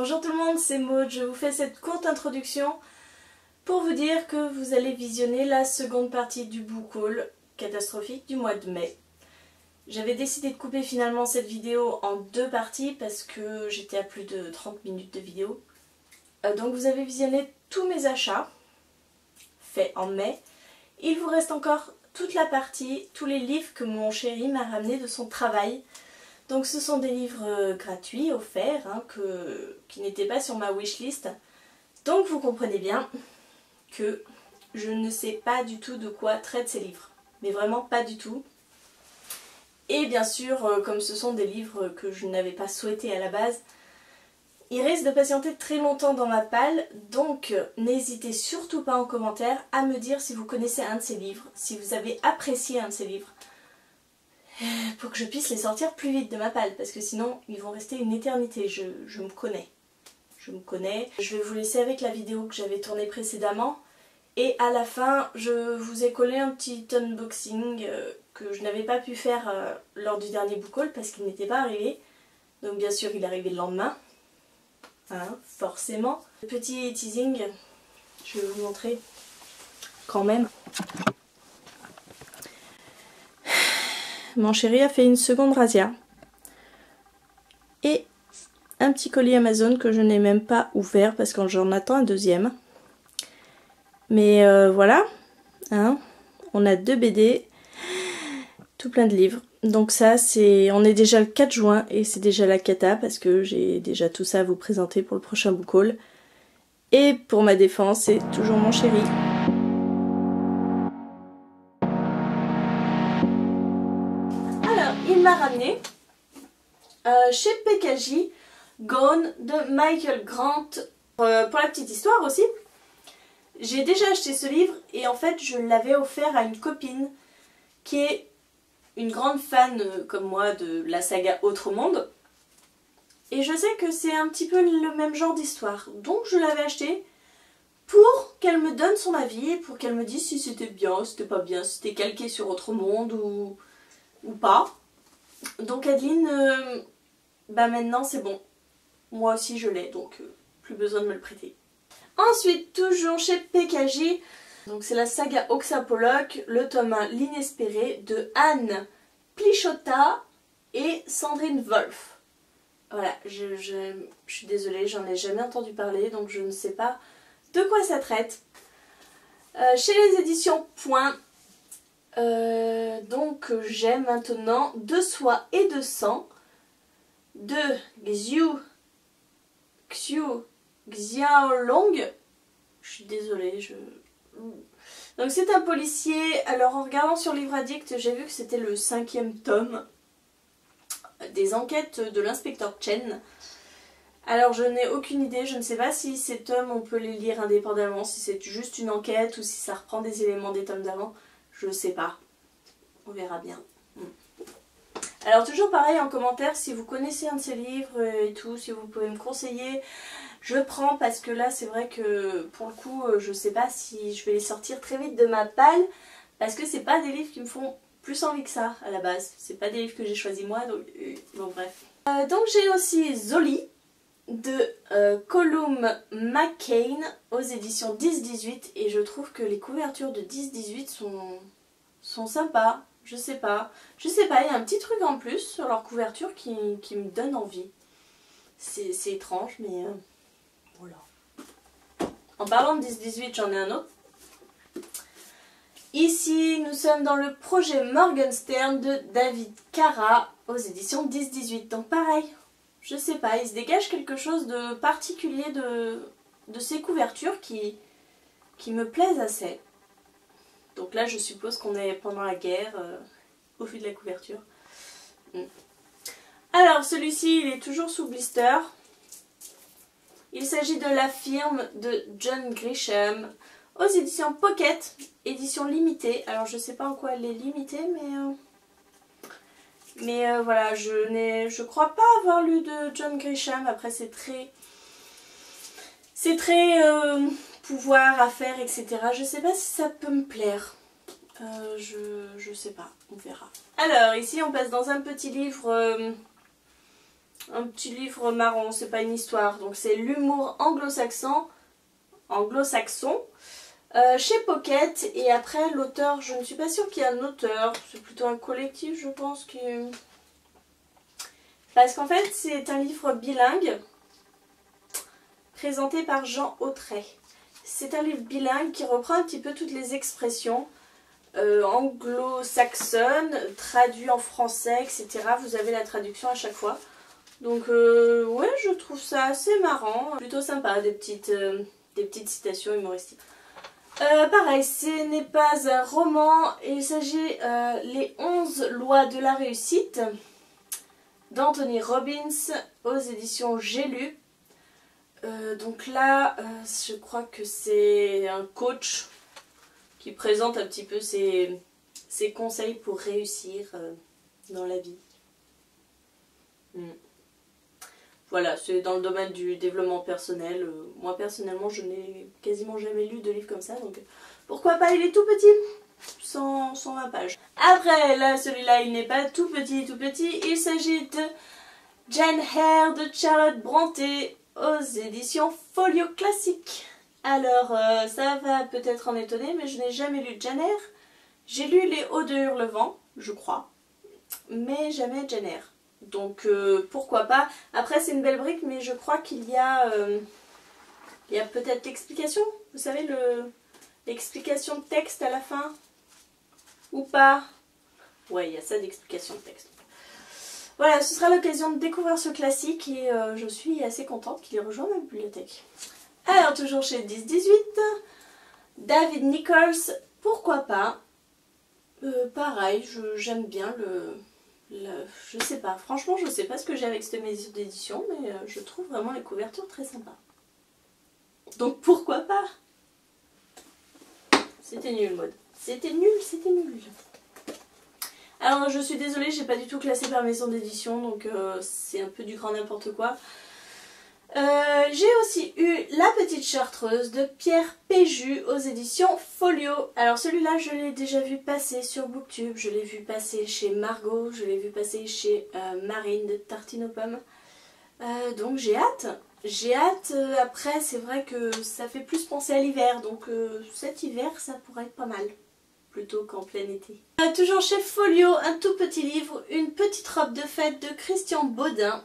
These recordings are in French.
Bonjour tout le monde, c'est Maud. Je vous fais cette courte introduction pour vous dire que vous allez visionner la seconde partie du book haul catastrophique du mois de mai. J'avais décidé de couper finalement cette vidéo en deux parties parce que j'étais à plus de 30 minutes de vidéo. Donc vous avez visionné tous mes achats faits en mai. Il vous reste encore toute la partie, tous les livres que mon chéri m'a ramenés de son travail. Donc ce sont des livres gratuits, offerts, qui n'étaient pas sur ma wishlist. Donc vous comprenez bien que je ne sais pas du tout de quoi traitent ces livres. Mais vraiment pas du tout. Et bien sûr, comme ce sont des livres que je n'avais pas souhaités à la base, ils risquent de patienter très longtemps dans ma palle. Donc n'hésitez surtout pas en commentaire à me dire si vous connaissez un de ces livres, si vous avez apprécié un de ces livres. Pour que je puisse les sortir plus vite de ma palle, parce que sinon ils vont rester une éternité, je me connais. Je me connais. Je vais vous laisser avec la vidéo que j'avais tournée précédemment. Et à la fin, je vous ai collé un petit unboxing que je n'avais pas pu faire lors du dernier book haul parce qu'il n'était pas arrivé. Donc bien sûr il est arrivé le lendemain. Hein, forcément. Petit teasing, je vais vous montrer quand même. Mon chéri a fait une seconde razzia et un petit colis Amazon que je n'ai même pas ouvert parce que j'en attends un deuxième. Mais voilà, hein, on a 2 BD, tout plein de livres. Donc ça, on est déjà le 4 juin et c'est déjà la cata parce que j'ai déjà tout ça à vous présenter pour le prochain book haul. Et pour ma défense, c'est toujours mon chéri. Il m'a ramené chez PKJ Gone de Michael Grant. Pour la petite histoire aussi, j'ai déjà acheté ce livre et en fait je l'avais offert à une copine qui est une grande fan comme moi de la saga Autre Monde. Et je sais que c'est un petit peu le même genre d'histoire. Donc je l'avais acheté pour qu'elle me donne son avis, pour qu'elle me dise si c'était bien, si c'était pas bien, si c'était calqué sur Autre Monde ou pas. Donc Adeline, maintenant c'est bon. Moi aussi je l'ai, donc plus besoin de me le prêter. Ensuite, toujours chez PKJ, donc c'est la saga Oxapoloch, le tome 1 L'inespéré de Anne Plichotta et Sandrine Wolf. Voilà, je suis désolée, j'en ai jamais entendu parler, donc je ne sais pas de quoi ça traite. Chez les éditions Point, donc j'ai maintenant De Soi et de Sang de Xiaolong. Je suis désolée, donc c'est un policier. Alors en regardant sur Livre Addict, j'ai vu que c'était le 5e tome des enquêtes de l'inspecteur Chen. Alors je n'ai aucune idée, je ne sais pas si ces tomes on peut les lire indépendamment, si c'est juste une enquête ou si ça reprend des éléments des tomes d'avant. Je ne sais pas. On verra bien. Alors toujours pareil en commentaire, si vous connaissez un de ces livres et tout, si vous pouvez me conseiller, je prends parce que là c'est vrai que pour le coup je sais pas si je vais les sortir très vite de ma palle parce que c'est pas des livres qui me font plus envie que ça à la base. C'est pas des livres que j'ai choisis moi, donc bon bref. Donc j'ai aussi Zoli de Colum McCain aux éditions 10-18 et je trouve que les couvertures de 10-18 sont sympas. Je sais pas, il y a un petit truc en plus sur leur couverture qui me donne envie. C'est étrange, mais voilà. En parlant de 10-18, j'en ai un autre. Ici, nous sommes dans le projet Morgenstern de David Cara aux éditions 10-18. Donc pareil, je sais pas, il se dégage quelque chose de particulier de ces couvertures qui me plaisent assez. Donc là, je suppose qu'on est pendant la guerre, au vu de la couverture. Alors, celui-ci, il est toujours sous blister. Il s'agit de La Firme de John Grisham, aux éditions Pocket, édition limitée. Alors, je sais pas en quoi elle est limitée, mais voilà, je crois pas avoir lu de John Grisham. Après, c'est très pouvoir, affaires, etc. Je sais pas si ça peut me plaire. Je sais pas, on verra. Alors ici on passe dans un petit livre un petit livre marron, c'est pas une histoire. Donc c'est l'humour anglo-saxon. Chez Pocket. Et après l'auteur, je ne suis pas sûre qu'il y ait un auteur. C'est plutôt un collectif, je pense. Parce qu'en fait, c'est un livre bilingue présenté par Jean Autret. C'est un livre bilingue qui reprend un petit peu toutes les expressions anglo-saxonnes, traduit en français, etc. Vous avez la traduction à chaque fois. Donc ouais, je trouve ça assez marrant, plutôt sympa, des petites citations humoristiques. Pareil, ce n'est pas un roman, il s'agit Les 11 lois de la réussite d'Anthony Robbins aux éditions J'ai lu. Donc là, je crois que c'est un coach qui présente un petit peu ses conseils pour réussir dans la vie. Voilà, c'est dans le domaine du développement personnel. Moi personnellement, je n'ai quasiment jamais lu de livre comme ça, donc pourquoi pas, il est tout petit, 120 pages. Après, là, celui-là, il n'est pas tout petit, il s'agit de Jane Eyre de Charlotte Brontë aux éditions Folio Classique. Alors, ça va peut-être en étonner, mais je n'ai jamais lu Jane Eyre. J'ai lu Les Hauts de Hurlevent, je crois, mais jamais Jane Eyre. Donc, pourquoi pas. Après, c'est une belle brique, mais je crois qu'il y a peut-être l'explication. Vous savez, l'explication de texte à la fin. Ou pas. Ouais, il y a ça d'explication de texte. Voilà, ce sera l'occasion de découvrir ce classique et je suis assez contente qu'il ait rejoint ma bibliothèque. Alors, toujours chez 10-18, David Nichols, pourquoi pas. Pareil, j'aime bien je sais pas, franchement, je sais pas ce que j'ai avec cette maison d'édition, mais je trouve vraiment les couvertures très sympas. Donc, pourquoi pas. C'était nul, mode. C'était nul, c'était nul. Alors je suis désolée, j'ai pas du tout classé par maison d'édition, donc c'est un peu du grand n'importe quoi. J'ai aussi eu La Petite Chartreuse de Pierre Péju aux éditions Folio. Alors celui-là, je l'ai déjà vu passer sur Booktube, je l'ai vu passer chez Margot, je l'ai vu passer chez Marine de Tartine aux Pommes. Donc j'ai hâte. J'ai hâte. Après, c'est vrai que ça fait plus penser à l'hiver, donc cet hiver, ça pourrait être pas mal. Plutôt qu'en plein été. Toujours chez Folio, un tout petit livre, Une petite robe de fête de Christian Baudin.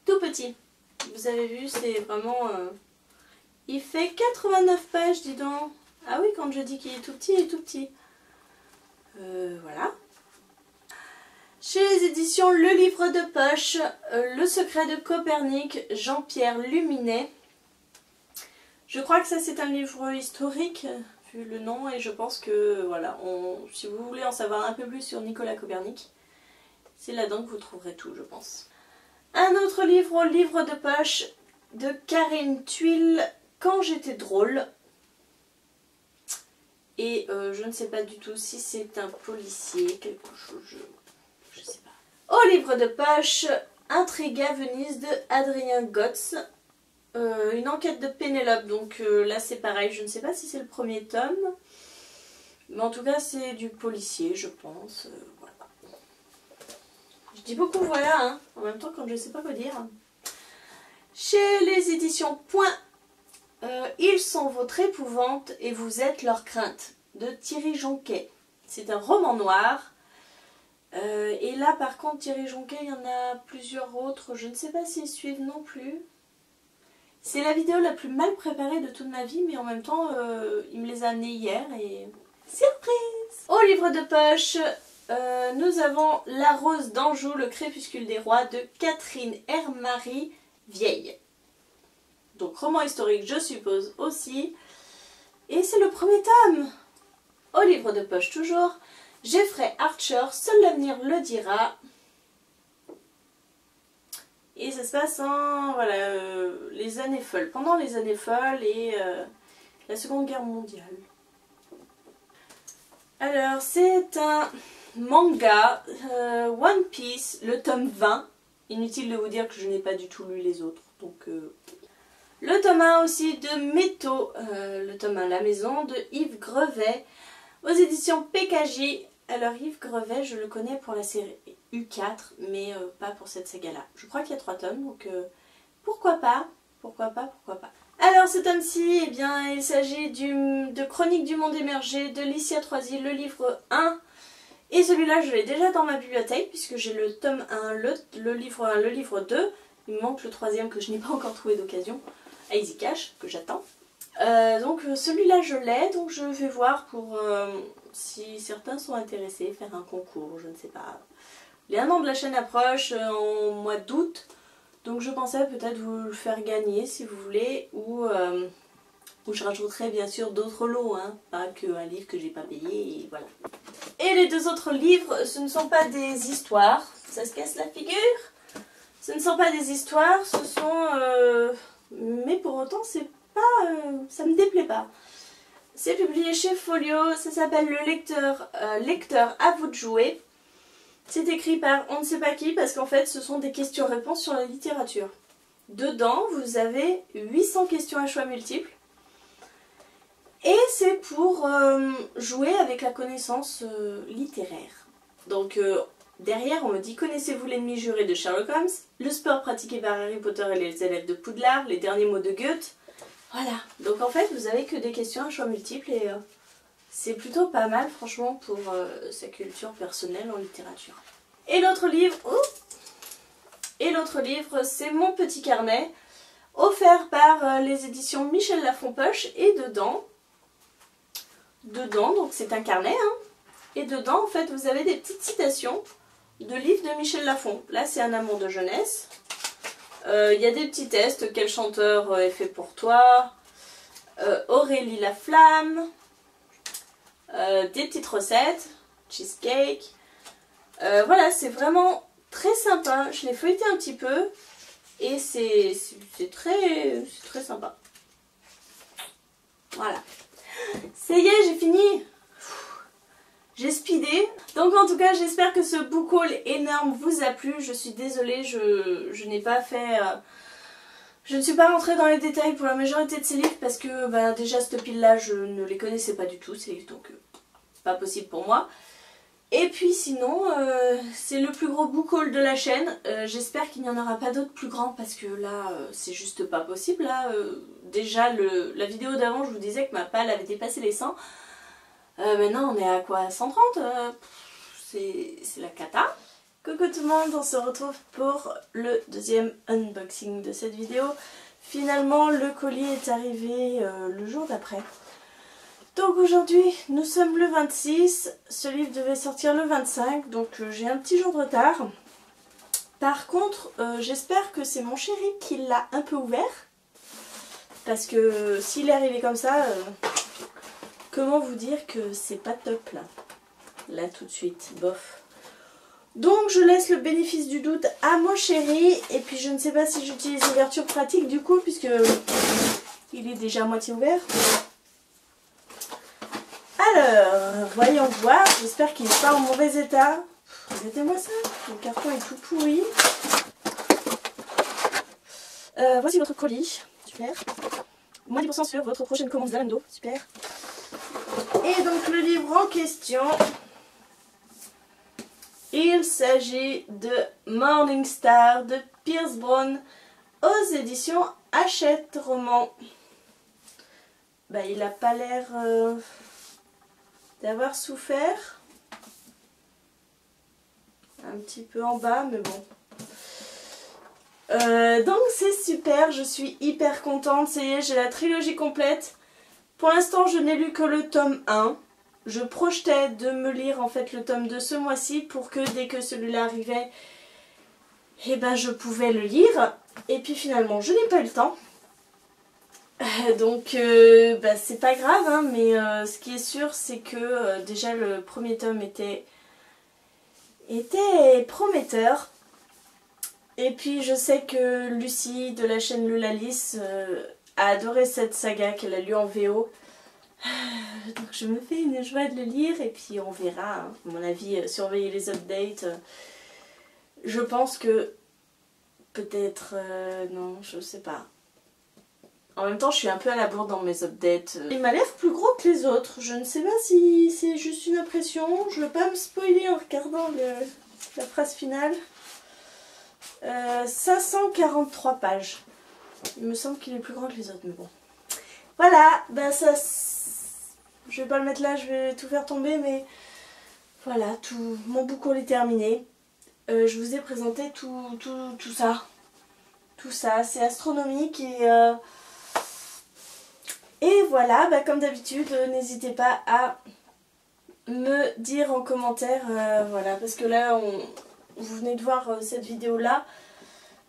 Tout petit. Vous avez vu, c'est vraiment... Il fait 89 pages, dis donc. Ah oui, quand je dis qu'il est tout petit, il est tout petit. Voilà. Chez les éditions Le Livre de Poche, Le secret de Copernic, Jean-Pierre Luminet. Je crois que ça c'est un livre historique, vu le nom, et je pense que, voilà, si vous voulez en savoir un peu plus sur Nicolas Copernic, c'est là-dedans que vous trouverez tout, je pense. Un autre livre, Livre de Poche, de Karine Thuil, Quand j'étais drôle. Et je ne sais pas du tout si c'est un policier, quelque chose, je sais pas. Au Livre de Poche, Intrigue à Venise de Adrien Gotz. Une enquête de Pénélope, donc là c'est pareil, je ne sais pas si c'est le premier tome, mais en tout cas c'est du policier, je pense, voilà. Je dis beaucoup voilà, hein, en même temps quand je ne sais pas quoi dire. Chez les éditions Point, Ils sont votre épouvante et vous êtes leur crainte, de Thierry Jonquet. C'est un roman noir, et là par contre Thierry Jonquet, il y en a plusieurs autres, je ne sais pas s'ils suivent non plus. C'est la vidéo la plus mal préparée de toute ma vie, mais en même temps, il me les a amenés hier et... Surprise! Au Livre de Poche, nous avons La Rose d'Anjou, le crépuscule des rois de Catherine Hermary Vieille. Donc roman historique, je suppose aussi. Et c'est le premier tome. Au Livre de Poche toujours, Jeffrey Archer, Seul l'avenir le dira. Et ça se passe en voilà, les années folles, pendant les années folles et la Seconde Guerre mondiale. Alors c'est un manga One Piece, le tome 20. Inutile de vous dire que je n'ai pas du tout lu les autres. Donc, le tome 1 aussi de Métaux, le tome 1 La Maison de Yves Grevet aux éditions PKJ. Alors Yves Grevet, je le connais pour la série U4, mais pas pour cette saga-là. Je crois qu'il y a 3 tomes, donc pourquoi pas, pourquoi pas, pourquoi pas. Alors ce tome-ci, eh bien, il s'agit de Chroniques du monde émergé de Licia Troisi, le livre 1. Et celui-là, je l'ai déjà dans ma bibliothèque, puisque j'ai le tome 1, le livre 1, le livre 2. Il me manque le 3e que je n'ai pas encore trouvé d'occasion, à Easy Cash, que j'attends. Donc celui-là, je l'ai, donc je vais voir pour si certains sont intéressés, faire un concours, je ne sais pas. Les 1 an de la chaîne approche en mois d'août, donc je pensais peut-être vous le faire gagner si vous voulez, ou je rajouterai bien sûr d'autres lots, hein, pas qu'un livre que j'ai pas payé, et voilà. Et les 2 autres livres, ce ne sont pas des histoires, ça se casse la figure. Ce ne sont pas des histoires, ce sont... mais pour autant, c'est pas... ça me déplaît pas. C'est publié chez Folio, ça s'appelle Le lecteur à vous de jouer. C'est écrit par on ne sait pas qui, parce qu'en fait, ce sont des questions-réponses sur la littérature. Dedans, vous avez 800 questions à choix multiples. Et c'est pour jouer avec la connaissance littéraire. Donc... derrière, on me dit, connaissez-vous l'ennemi juré de Sherlock Holmes? Le sport pratiqué par Harry Potter et les élèves de Poudlard, les derniers mots de Goethe. Voilà, donc en fait, vous avez que des questions à choix multiples et c'est plutôt pas mal, franchement, pour sa culture personnelle en littérature. Et l'autre livre, c'est Mon petit carnet, offert par les éditions Michel Lafon-Poche, et dedans, donc c'est un carnet, hein, et dedans, en fait, vous avez des petites citations de livres de Michel Lafon. Là, c'est Un amour de jeunesse. Il y a des petits tests. Quel chanteur est fait pour toi? Aurélie la flamme. Des petites recettes. Cheesecake. Voilà, c'est vraiment très sympa. Je l'ai feuilleté un petit peu. Et c'est très sympa. Voilà. Ça y est, j'ai fini. J'ai speedé. Donc en tout cas, j'espère que ce book haul énorme vous a plu. Je suis désolée, je n'ai pas fait... je ne suis pas rentrée dans les détails pour la majorité de ces livres parce que bah, déjà cette pile-là, je ne les connaissais pas du tout, ces livres, donc pas possible pour moi. Et puis sinon, c'est le plus gros book haul de la chaîne. J'espère qu'il n'y en aura pas d'autres plus grands parce que là, c'est juste pas possible. Là, déjà, la vidéo d'avant, je vous disais que ma palle avait dépassé les 100. Maintenant on est à quoi, 130, c'est la cata. Coucou tout le monde, on se retrouve pour le deuxième unboxing de cette vidéo. Finalement le colis est arrivé le jour d'après. Donc aujourd'hui nous sommes le 26, ce livre devait sortir le 25, donc j'ai un petit jour de retard. Par contre j'espère que c'est mon chéri qui l'a un peu ouvert. Parce que s'il est arrivé comme ça... comment vous dire que c'est pas top là. Là tout de suite, bof. Donc je laisse le bénéfice du doute à mon chéri. Et puis je ne sais pas si j'utilise l'ouverture pratique du coup, puisque il est déjà à moitié ouvert. Alors, voyons voir. J'espère qu'il n'est pas en mauvais état. Regardez-moi ça. Le carton est tout pourri. Voici votre colis. Super. Moins 10% sur votre prochaine commande Zalando. Super. Et donc le livre en question, il s'agit de Morning Star de Pierce Brown aux éditions Hachette Roman. Bah, il n'a pas l'air d'avoir souffert. Un petit peu en bas, mais bon. Donc c'est super, je suis hyper contente, ça y est, j'ai la trilogie complète. Pour l'instant, je n'ai lu que le tome 1. Je projetais de me lire en fait le tome 2 ce mois-ci pour que dès que celui-là arrivait, eh ben, je pouvais le lire. Et puis finalement, je n'ai pas eu le temps. Donc, bah, c'est pas grave, hein, mais ce qui est sûr, c'est que déjà le premier tome était prometteur. Et puis je sais que Lucie de la chaîne Lulalice a adoré cette saga qu'elle a lue en VO. Donc je me fais une joie de le lire et puis on verra, hein. À mon avis, surveiller les updates. Je pense que peut-être... non, je sais pas. En même temps, je suis un peu à la bourre dans mes updates. Il m'a l'air plus gros que les autres. Je ne sais pas si c'est juste une impression. Je veux pas me spoiler en regardant la phrase finale. 543 pages. Il me semble qu'il est plus grand que les autres, mais bon. Voilà, ben ça... Je vais pas le mettre là, je vais tout faire tomber, mais... Voilà, mon book haul est terminé. Je vous ai présenté tout ça. Tout ça, c'est astronomique et voilà, bah comme d'habitude, n'hésitez pas à me dire en commentaire, voilà, parce que là, vous venez de voir cette vidéo-là.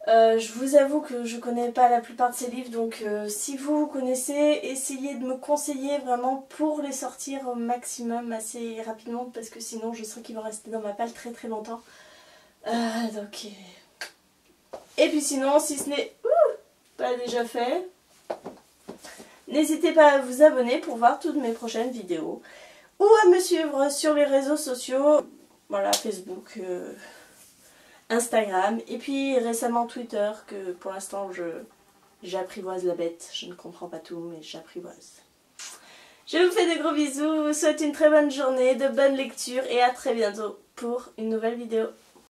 Je vous avoue que je connais pas la plupart de ces livres, donc si vous connaissez, essayez de me conseiller vraiment pour les sortir au maximum assez rapidement, parce que sinon je sens qu'ils vont rester dans ma palle très très longtemps. Donc... Et puis sinon, si ce n'est pas déjà fait, n'hésitez pas à vous abonner pour voir toutes mes prochaines vidéos. Ou à me suivre sur les réseaux sociaux, voilà, Facebook, Instagram, et puis récemment Twitter, que pour l'instant j'apprivoise la bête. Je ne comprends pas tout, mais j'apprivoise. Je vous fais de gros bisous, vous souhaite une très bonne journée, de bonnes lectures, et à très bientôt pour une nouvelle vidéo.